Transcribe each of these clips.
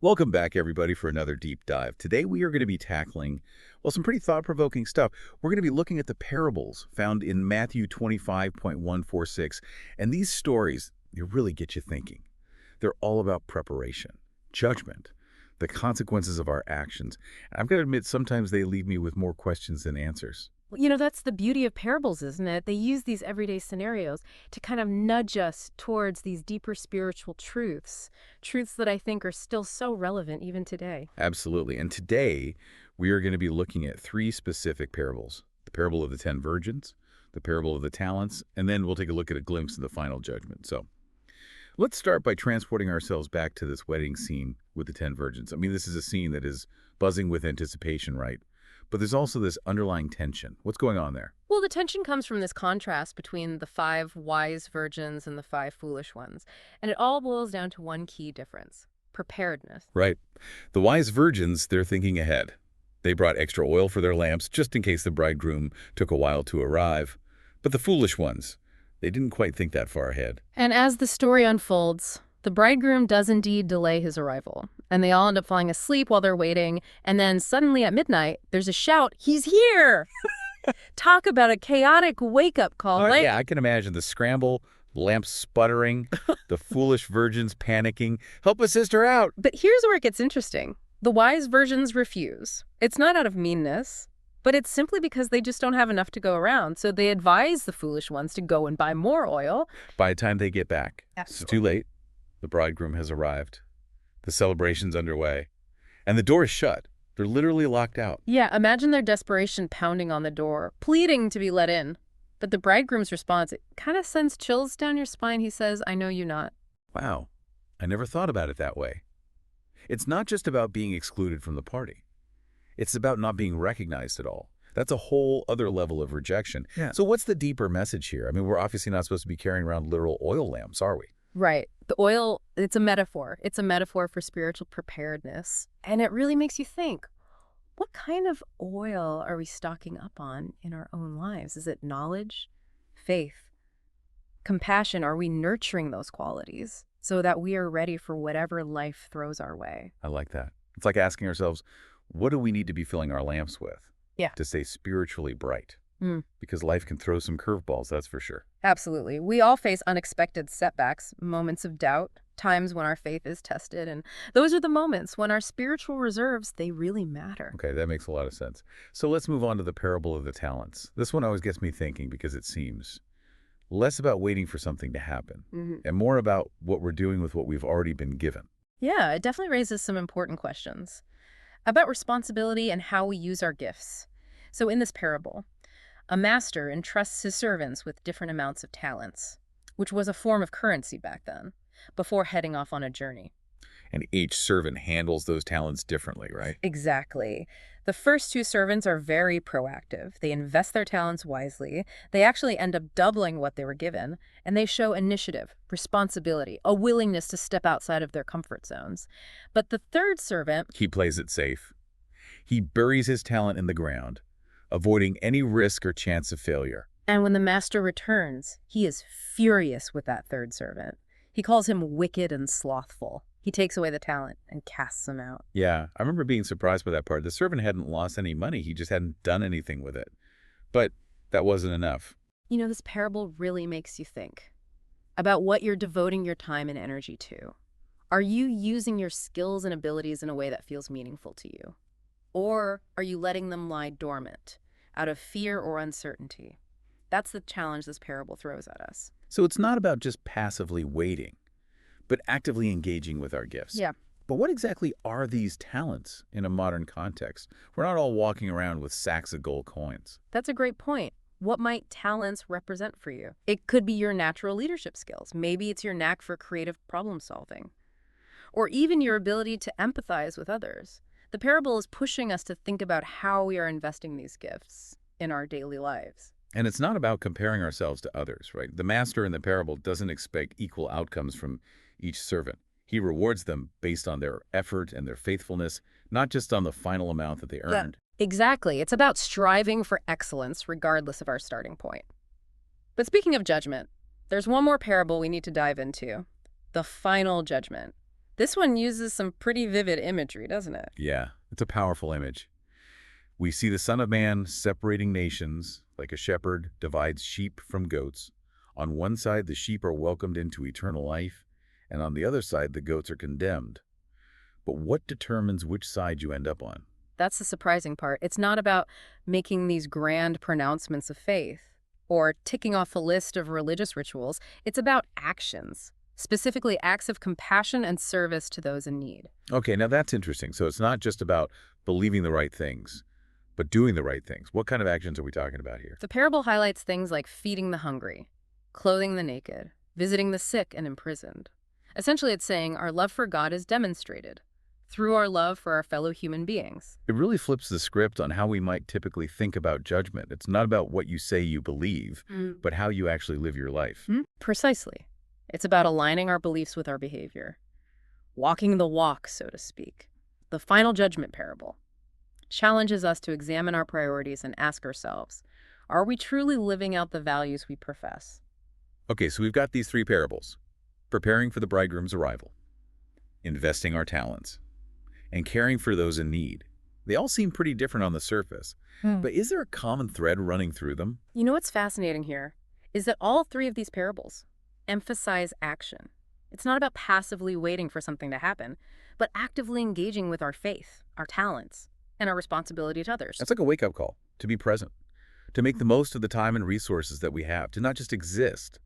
Welcome back, everybody, for another deep dive. Today, we are going to be tackling, well, some pretty thought-provoking stuff. We're going to be looking at the parables found in Matthew 25.146. And these stories, they really get you thinking. They're all about preparation, judgment, the consequences of our actions. And I've got to admit, sometimes they leave me with more questions than answers. That's the beauty of parables, isn't it? They use these everyday scenarios to kind of nudge us towards these deeper spiritual truths, truths that I think are still so relevant even today. Absolutely. And today, we are going to be looking at three specific parables. The parable of the 10 virgins, the parable of the talents, and then we'll take a look at a glimpse of the final judgment. So let's start by transporting ourselves back to this wedding scene with the 10 virgins. I mean, this is a scene that is buzzing with anticipation, right? But there's also this underlying tension. What's going on there? Well, the tension comes from this contrast between the 5 wise virgins and the 5 foolish ones. And it all boils down to one key difference: preparedness. Right. The wise virgins, they're thinking ahead. They brought extra oil for their lamps just in case the bridegroom took a while to arrive. But the foolish ones, they didn't quite think that far ahead. And as the story unfolds, the bridegroom does indeed delay his arrival, and they all end up falling asleep while they're waiting, and then suddenly at midnight, there's a shout, "He's here!" Talk about a chaotic wake-up call, right? Yeah, I can imagine the scramble, lamps sputtering, the foolish virgins panicking. Help a sister out. But here's where it gets interesting. The wise virgins refuse. It's not out of meanness, but it's simply because they just don't have enough to go around, so they advise the foolish ones to go and buy more oil. By the time they get back, it's Absolutely. too late. The bridegroom has arrived. The celebration's underway. And the door is shut. They're literally locked out. Yeah, imagine their desperation pounding on the door, pleading to be let in. But the bridegroom's response, it kind of sends chills down your spine. He says, "I know you not." Wow, I never thought about it that way. It's not just about being excluded from the party. It's about not being recognized at all. That's a whole other level of rejection. Yeah. So what's the deeper message here? I mean, we're obviously not supposed to be carrying around literal oil lamps, are we? Right. The oil, it's a metaphor. It's a metaphor for spiritual preparedness. And it really makes you think, what kind of oil are we stocking up on in our own lives? Is it knowledge, faith, compassion? Are we nurturing those qualities so that we are ready for whatever life throws our way? I like that. It's like asking ourselves, what do we need to be filling our lamps with Yeah. to stay spiritually bright? Mm. Because life can throw some curveballs, that's for sure. Absolutely. We all face unexpected setbacks, moments of doubt, times when our faith is tested, and those are the moments when our spiritual reserves, they really matter. Okay, that makes a lot of sense. So let's move on to the parable of the talents. This one always gets me thinking because it seems less about waiting for something to happen and more about what we're doing with what we've already been given. Yeah, it definitely raises some important questions about responsibility and how we use our gifts. So in this parable, a master entrusts his servants with different amounts of talents, which was a form of currency back then, before heading off on a journey. And each servant handles those talents differently, right? Exactly. The first 2 servants are very proactive. They invest their talents wisely. They actually end up doubling what they were given, and they show initiative, responsibility, a willingness to step outside of their comfort zones. But the third servant, He plays it safe. He buries his talent in the ground, avoiding any risk or chance of failure. and when the master returns, he is furious with that third servant. He calls him wicked and slothful. He takes away the talent and casts him out. Yeah, I remember being surprised by that part. The servant hadn't lost any money. He just hadn't done anything with it. But that wasn't enough. This parable really makes you think about what you're devoting your time and energy to. Are you using your skills and abilities in a way that feels meaningful to you? Or are you letting them lie dormant out of fear or uncertainty? That's the challenge this parable throws at us. So it's not about just passively waiting, but actively engaging with our gifts. Yeah. But what exactly are these talents in a modern context? We're not all walking around with sacks of gold coins. That's a great point. What might talents represent for you? It could be your natural leadership skills. Maybe it's your knack for creative problem solving, or even your ability to empathize with others. The parable is pushing us to think about how we are investing these gifts in our daily lives. And it's not about comparing ourselves to others, right? The master in the parable doesn't expect equal outcomes from each servant. He rewards them based on their effort and their faithfulness, not just on the final amount that they earned. Exactly. It's about striving for excellence regardless of our starting point. But speaking of judgment, there's one more parable we need to dive into: the final judgment. This one uses some pretty vivid imagery, doesn't it? Yeah, it's a powerful image. We see the Son of Man separating nations, like a shepherd divides sheep from goats. On one side, the sheep are welcomed into eternal life, and on the other side, the goats are condemned. But what determines which side you end up on? That's the surprising part. It's not about making these grand pronouncements of faith or ticking off a list of religious rituals. It's about actions, specifically acts of compassion and service to those in need. Okay, now that's interesting. So it's not just about believing the right things, but doing the right things. What kind of actions are we talking about here? The parable highlights things like feeding the hungry, clothing the naked, visiting the sick and imprisoned. Essentially, it's saying our love for God is demonstrated through our love for our fellow human beings. It really flips the script on how we might typically think about judgment. It's not about what you say you believe, but how you actually live your life. Precisely. It's about aligning our beliefs with our behavior, walking the walk, so to speak. The final judgment parable challenges us to examine our priorities and ask ourselves, are we truly living out the values we profess? Okay, so we've got these three parables: preparing for the bridegroom's arrival, investing our talents, and caring for those in need. They all seem pretty different on the surface, but is there a common thread running through them? You know what's fascinating here is that all three of these parables emphasize action. It's not about passively waiting for something to happen, but actively engaging with our faith, our talents, and our responsibility to others. That's like a wake-up call, to be present, to make the most of the time and resources that we have, to not just exist,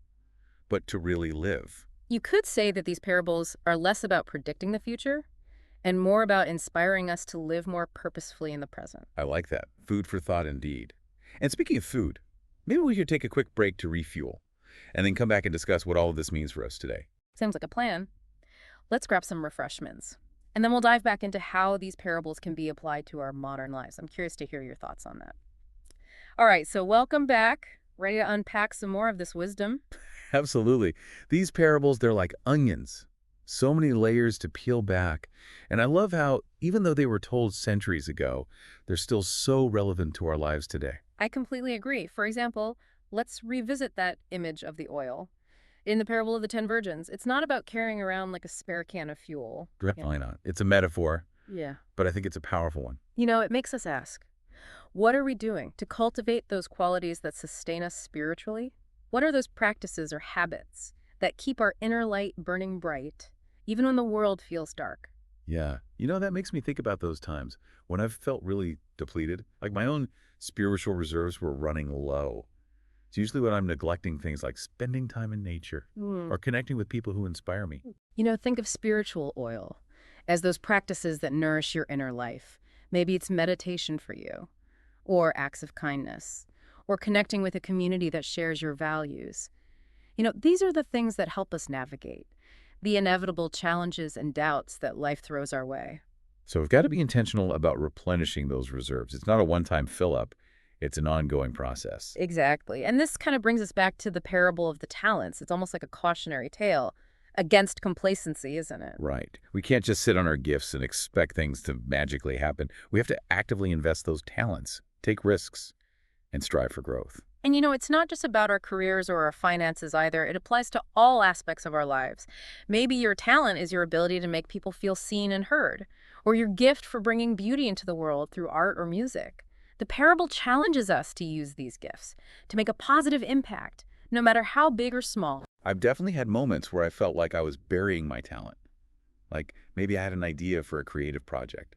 but to really live. You could say that these parables are less about predicting the future and more about inspiring us to live more purposefully in the present. I like that. Food for thought indeed. And speaking of food, maybe we could take a quick break to refuel, and then come back and discuss what all of this means for us today. Sounds like a plan. Let's grab some refreshments, and then we'll dive back into how these parables can be applied to our modern lives. I'm curious to hear your thoughts on that. All right, so welcome back. Ready to unpack some more of this wisdom? Absolutely. These parables, they're like onions. So many layers to peel back. And I love how, even though they were told centuries ago, they're still so relevant to our lives today. I completely agree. For example, let's revisit that image of the oil. In the parable of the 10 virgins, it's not about carrying around like a spare can of fuel. Definitely not. It's a metaphor, Yeah. but I think it's a powerful one. You know, it makes us ask, what are we doing to cultivate those qualities that sustain us spiritually? What are those practices or habits that keep our inner light burning bright, even when the world feels dark? Yeah. You know, that makes me think about those times when I've felt really depleted, like my own spiritual reserves were running low. It's usually when I'm neglecting things like spending time in nature or connecting with people who inspire me. You know, think of spiritual oil as those practices that nourish your inner life. Maybe it's meditation for you, or acts of kindness, or connecting with a community that shares your values. You know, these are the things that help us navigate the inevitable challenges and doubts that life throws our way. So we've got to be intentional about replenishing those reserves. It's not a one-time fill-up. It's an ongoing process. Exactly. And this kind of brings us back to the parable of the talents. It's almost like a cautionary tale against complacency, isn't it? Right. We can't just sit on our gifts and expect things to magically happen. We have to actively invest those talents, take risks, and strive for growth. And you know, it's not just about our careers or our finances either. It applies to all aspects of our lives. Maybe your talent is your ability to make people feel seen and heard, or your gift for bringing beauty into the world through art or music. The parable challenges us to use these gifts to make a positive impact, no matter how big or small. I've definitely had moments where I felt like I was burying my talent. Like maybe I had an idea for a creative project,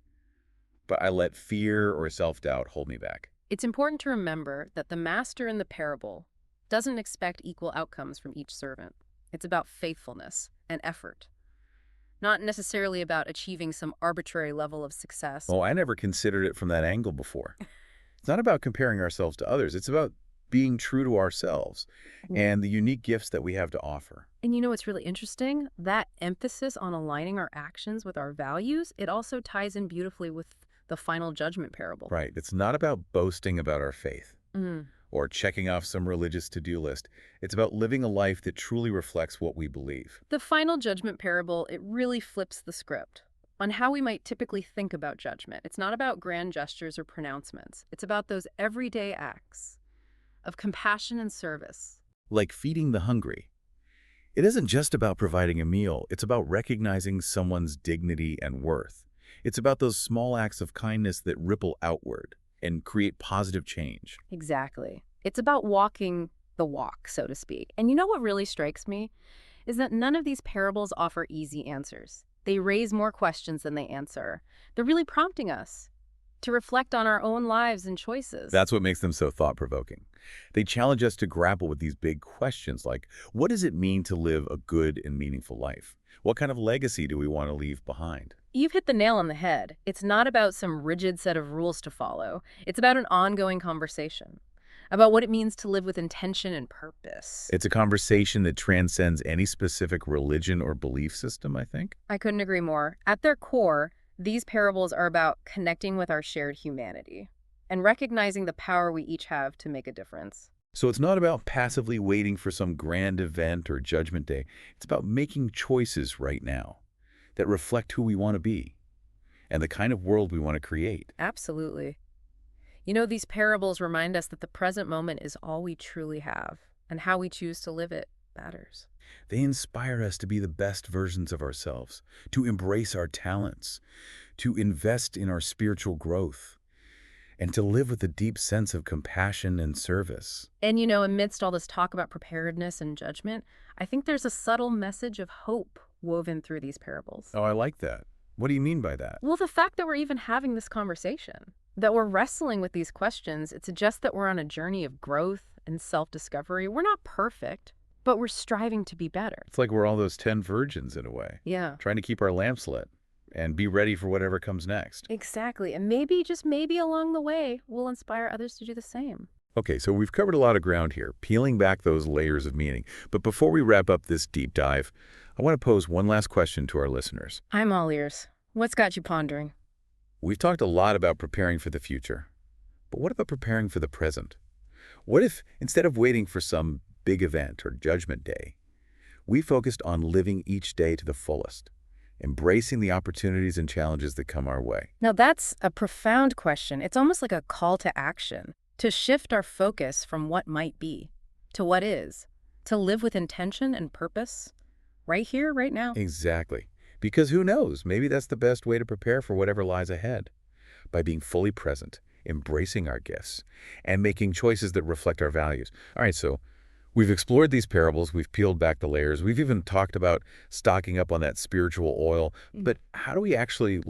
but I let fear or self-doubt hold me back. It's important to remember that the master in the parable doesn't expect equal outcomes from each servant. It's about faithfulness and effort, not necessarily about achieving some arbitrary level of success. Oh, I never considered it from that angle before. It's not about comparing ourselves to others. It's about being true to ourselves and the unique gifts that we have to offer. And you know what's really interesting? That emphasis on aligning our actions with our values, it also ties in beautifully with the final judgment parable. Right. It's not about boasting about our faith Mm. or checking off some religious to-do list. It's about living a life that truly reflects what we believe. The final judgment parable, it really flips the script on how we might typically think about judgment. It's not about grand gestures or pronouncements. It's about those everyday acts of compassion and service. Like feeding the hungry, It isn't just about providing a meal. It's about recognizing someone's dignity and worth. It's about those small acts of kindness that ripple outward and create positive change. Exactly. It's about walking the walk, so to speak. And you know what really strikes me? Is that none of these parables offer easy answers. They raise more questions than they answer. They're really prompting us to reflect on our own lives and choices. That's what makes them so thought-provoking. They challenge us to grapple with these big questions like, what does it mean to live a good and meaningful life? What kind of legacy do we want to leave behind? You've hit the nail on the head. It's not about some rigid set of rules to follow. It's about an ongoing conversation about what it means to live with intention and purpose. It's a conversation that transcends any specific religion or belief system, I think. I couldn't agree more. At their core, these parables are about connecting with our shared humanity and recognizing the power we each have to make a difference. So it's not about passively waiting for some grand event or judgment day. It's about making choices right now that reflect who we want to be and the kind of world we want to create. Absolutely. You know, these parables remind us that the present moment is all we truly have, and how we choose to live it matters. They inspire us to be the best versions of ourselves, to embrace our talents, to invest in our spiritual growth, and to live with a deep sense of compassion and service. And you know, amidst all this talk about preparedness and judgment, I think there's a subtle message of hope woven through these parables. Oh, I like that. What do you mean by that? Well, the fact that we're even having this conversation, that we're wrestling with these questions, it suggests that we're on a journey of growth and self-discovery. We're not perfect, but we're striving to be better. It's like we're all those 10 virgins in a way, Yeah, trying to keep our lamps lit and be ready for whatever comes next. exactly. And maybe, just maybe along the way, we'll inspire others to do the same. Okay, so we've covered a lot of ground here, peeling back those layers of meaning. But before we wrap up this deep dive, I want to pose one last question to our listeners. I'm all ears. What's got you pondering? We've talked a lot about preparing for the future, but what about preparing for the present? What if, instead of waiting for some big event or judgment day, we focused on living each day to the fullest, embracing the opportunities and challenges that come our way? Now, that's a profound question. It's almost like a call to action, to shift our focus from what might be to what is, to live with intention and purpose right here, right now. Exactly. Because who knows, maybe that's the best way to prepare for whatever lies ahead, by being fully present, embracing our gifts, and making choices that reflect our values. All right, so we've explored these parables, we've peeled back the layers, we've even talked about stocking up on that spiritual oil, but how do we actually,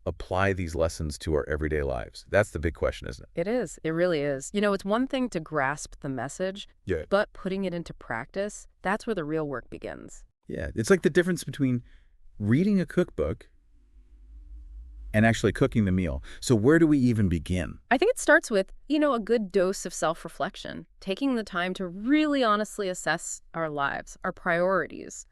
apply these lessons to our everyday lives? That's the big question, isn't it? It is. It really is. You know, it's one thing to grasp the message, Yeah. but putting it into practice, that's where the real work begins. Yeah, it's like the difference between reading a cookbook and actually cooking the meal. So where do we even begin? I think it starts with, a good dose of self-reflection, taking the time to really honestly assess our lives, our priorities,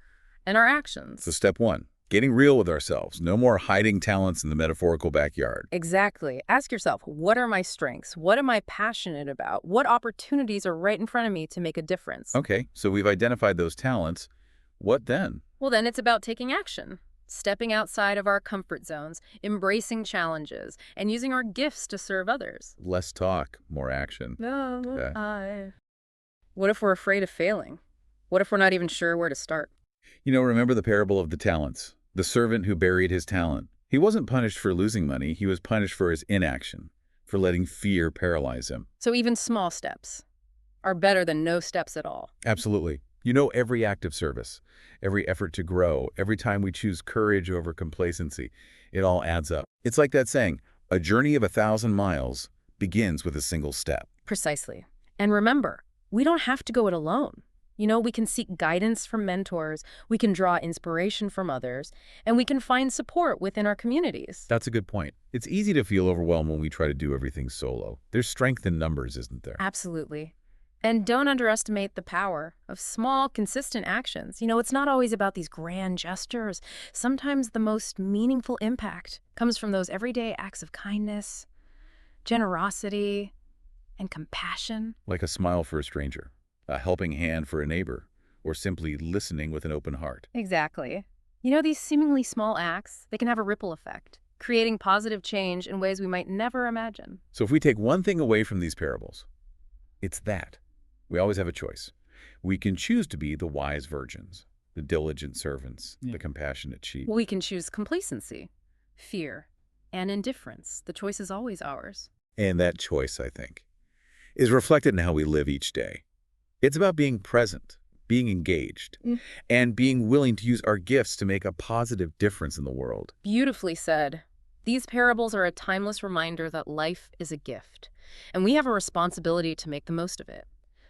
and our actions. So step one, getting real with ourselves. No more hiding talents in the metaphorical backyard. Exactly. Ask yourself, what are my strengths? What am I passionate about? What opportunities are right in front of me to make a difference? Okay, so we've identified those talents. What then? Well, then it's about taking action, stepping outside of our comfort zones, embracing challenges, and using our gifts to serve others. Less talk, more action. Okay. What if we're afraid of failing? What if we're not even sure where to start? Remember the parable of the talents, the servant who buried his talent. He wasn't punished for losing money. He was punished for his inaction, for letting fear paralyze him. So even small steps are better than no steps at all. Absolutely. Every act of service, every effort to grow, every time we choose courage over complacency, it all adds up. It's like that saying, a journey of 1,000 miles begins with a single step. Precisely. And remember, we don't have to go it alone. We can seek guidance from mentors, we can draw inspiration from others, and we can find support within our communities. That's a good point. It's easy to feel overwhelmed when we try to do everything solo. There's strength in numbers, isn't there? Absolutely. And don't underestimate the power of small, consistent actions. It's not always about these grand gestures. Sometimes the most meaningful impact comes from those everyday acts of kindness, generosity, and compassion. Like a smile for a stranger, a helping hand for a neighbor, or simply listening with an open heart. Exactly. These seemingly small acts, they can have a ripple effect, creating positive change in ways we might never imagine. So if we take one thing away from these parables, it's that we always have a choice. We can choose to be the wise virgins, the diligent servants, Yeah. the compassionate sheep. We can choose complacency, fear, and indifference. The choice is always ours. And that choice, I think, is reflected in how we live each day. It's about being present, being engaged, Mm. and being willing to use our gifts to make a positive difference in the world. Beautifully said. These parables are a timeless reminder that life is a gift, and we have a responsibility to make the most of it,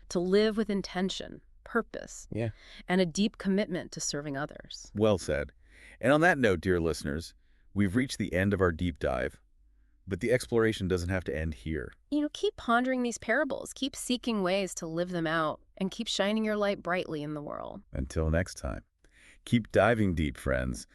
to live with intention, purpose, Yeah. and a deep commitment to serving others. Well said. And on that note, dear listeners, we've reached the end of our deep dive, but the exploration doesn't have to end here. Keep pondering these parables, keep seeking ways to live them out, and keep shining your light brightly in the world. Until next time, keep diving deep, friends.